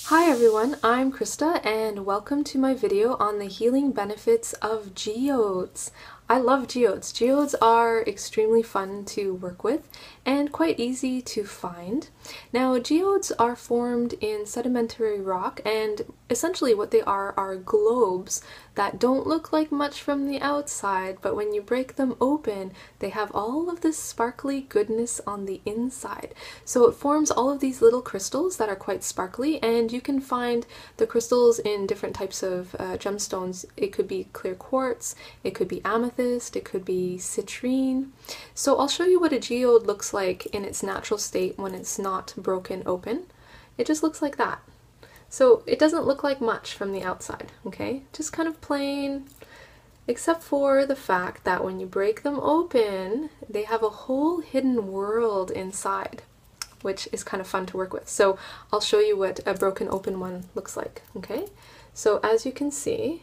Hi everyone, I'm Krista and welcome to my video on the healing benefits of geodes. I love geodes. Geodes are extremely fun to work with and quite easy to find. Now, geodes are formed in sedimentary rock, and essentially what they are globes that don't look like much from the outside, but when you break them open, they have all of this sparkly goodness on the inside. So it forms all of these little crystals that are quite sparkly, and you can find the crystals in different types of gemstones. It could be clear quartz, it could be amethyst, it could be citrine. So I'll show you what a geode looks like in its natural state when it's not broken open. It just looks like that. So it doesn't look like much from the outside, okay? Just kind of plain, except for the fact that when you break them open, they have a whole hidden world inside, which is kind of fun to work with. So I'll show you what a broken open one looks like, okay? So as you can see,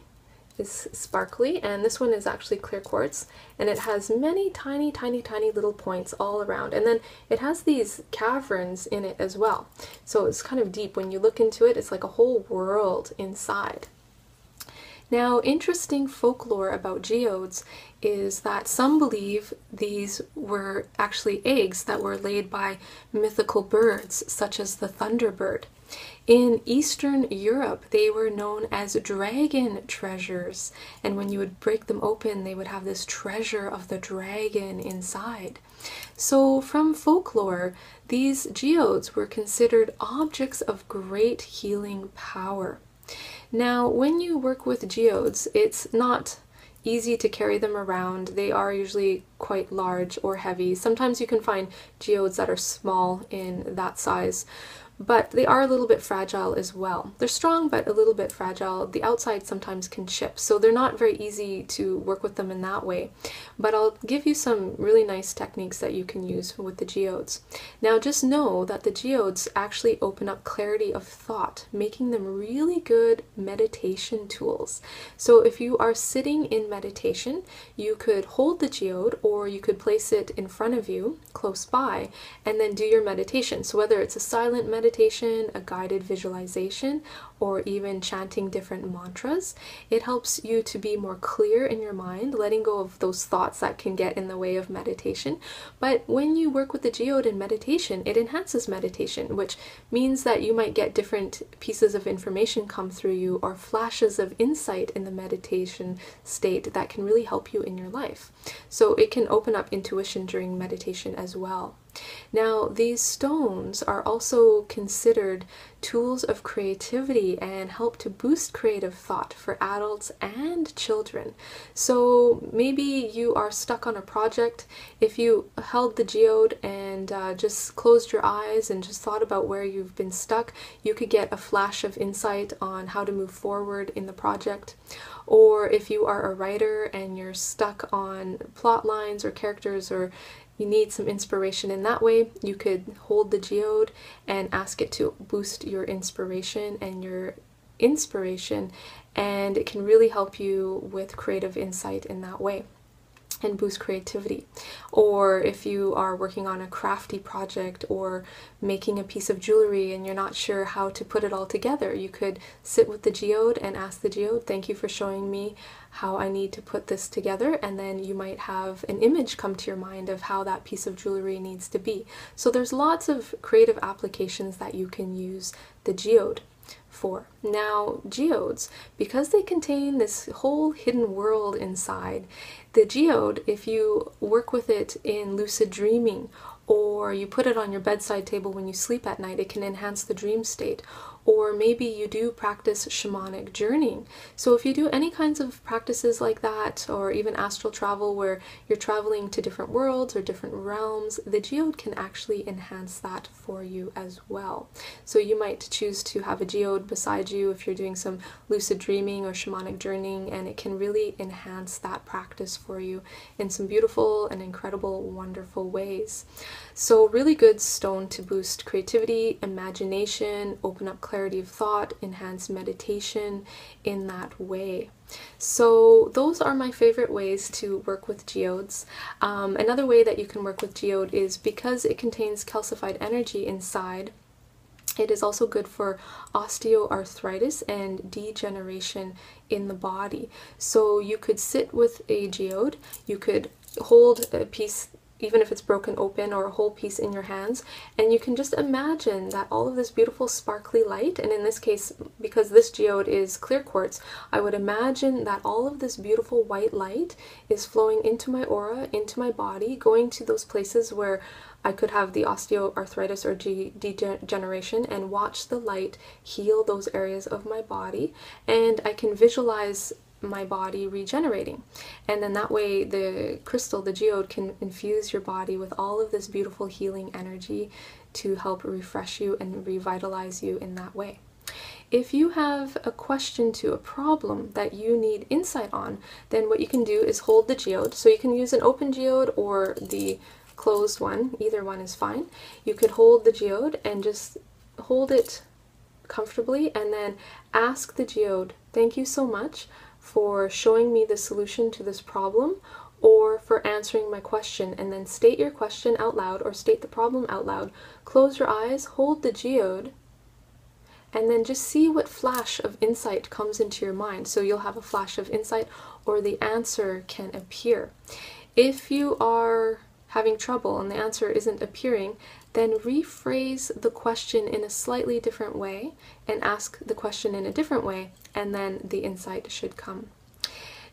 it's sparkly, and this one is actually clear quartz, and it has many tiny little points all around, and then it has these caverns in it as well. So it's kind of deep. When you look into it, it's like a whole world inside. Now, interesting folklore about geodes is that some believe these were actually eggs that were laid by mythical birds, such as the thunderbird. In Eastern Europe, they were known as dragon treasures, and when you would break them open, they would have this treasure of the dragon inside. So from folklore, these geodes were considered objects of great healing power. Now, when you work with geodes, it's not easy to carry them around. They are usually quite large or heavy. Sometimes you can find geodes that are small in that size, but they are a little bit fragile as well. They're strong, but a little bit fragile. The outside sometimes can chip, so they're not very easy to work with them in that way. But I'll give you some really nice techniques that you can use with the geodes. Now, just know that the geodes actually open up clarity of thought, making them really good meditation tools. So if you are sitting in meditation, you could hold the geode, or you could place it in front of you, close by, and then do your meditation. So whether it's a silent meditation, a guided visualization, or even chanting different mantras, it helps you to be more clear in your mind, letting go of those thoughts that can get in the way of meditation. But when you work with the geode in meditation, it enhances meditation, which means that you might get different pieces of information come through you, or flashes of insight in the meditation state that can really help you in your life. So it can open up intuition during meditation as well. Now, these stones are also considered tools of creativity and help to boost creative thought for adults and children. So maybe you are stuck on a project. If you held the geode and just closed your eyes and just thought about where you've been stuck, you could get a flash of insight on how to move forward in the project. Or if you are a writer and you're stuck on plot lines or characters, or you need some inspiration in that way, you could hold the geode and ask it to boost your inspiration, and it can really help you with creative insight in that way and boost creativity. Or if you are working on a crafty project or making a piece of jewelry and you're not sure how to put it all together, you could sit with the geode and ask the geode, "Thank you for showing me how I need to put this together," and then you might have an image come to your mind of how that piece of jewelry needs to be. So there's lots of creative applications that you can use the geode for. Now, geodes, because they contain this whole hidden world inside, the geode, if you work with it in lucid dreaming, or you put it on your bedside table when you sleep at night, it can enhance the dream state. Or maybe you do practice shamanic journeying. So if you do any kinds of practices like that, or even astral travel where you're traveling to different worlds or different realms, the geode can actually enhance that for you as well. So you might choose to have a geode beside you if you're doing some lucid dreaming or shamanic journeying, and it can really enhance that practice for you in some beautiful and incredible, wonderful ways. So really good stone to boost creativity, imagination, open up clarity of thought, enhance meditation in that way. So those are my favorite ways to work with geodes. Another way that you can work with geode is because it contains calcified energy inside. It is also good for osteoarthritis and degeneration in the body. So you could sit with a geode, you could hold a piece, even if it's broken open, or a whole piece in your hands, and you can just imagine that all of this beautiful sparkly light, and in this case, because this geode is clear quartz, I would imagine that all of this beautiful white light is flowing into my aura, into my body, going to those places where I could have the osteoarthritis or degeneration, and watch the light heal those areas of my body, and I can visualize my body regenerating. And then that way the crystal, the geode, can infuse your body with all of this beautiful healing energy to help refresh you and revitalize you in that way. If you have a question to a problem that you need insight on, then what you can do is hold the geode. So you can use an open geode or the closed one, either one is fine. You could hold the geode and just hold it comfortably and then ask the geode, "Thank you so much for showing me the solution to this problem," or for answering my question, and then state your question out loud or state the problem out loud. Close your eyes, hold the geode, and then just see what flash of insight comes into your mind. So you'll have a flash of insight, or the answer can appear. If you are having trouble and the answer isn't appearing, then rephrase the question in a slightly different way and ask the question in a different way, and then the insight should come.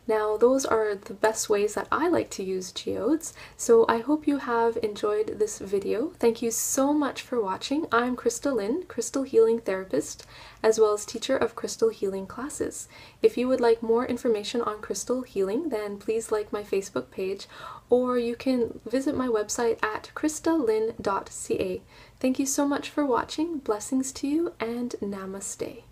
Now, those are the best ways that I like to use geodes, so I hope you have enjoyed this video. Thank you so much for watching. I'm Christa Lynn, Crystal Healing Therapist, as well as teacher of crystal healing classes. If you would like more information on crystal healing, then please like my Facebook page, or you can visit my website at christalyn.ca. Thank you so much for watching. Blessings to you, and namaste.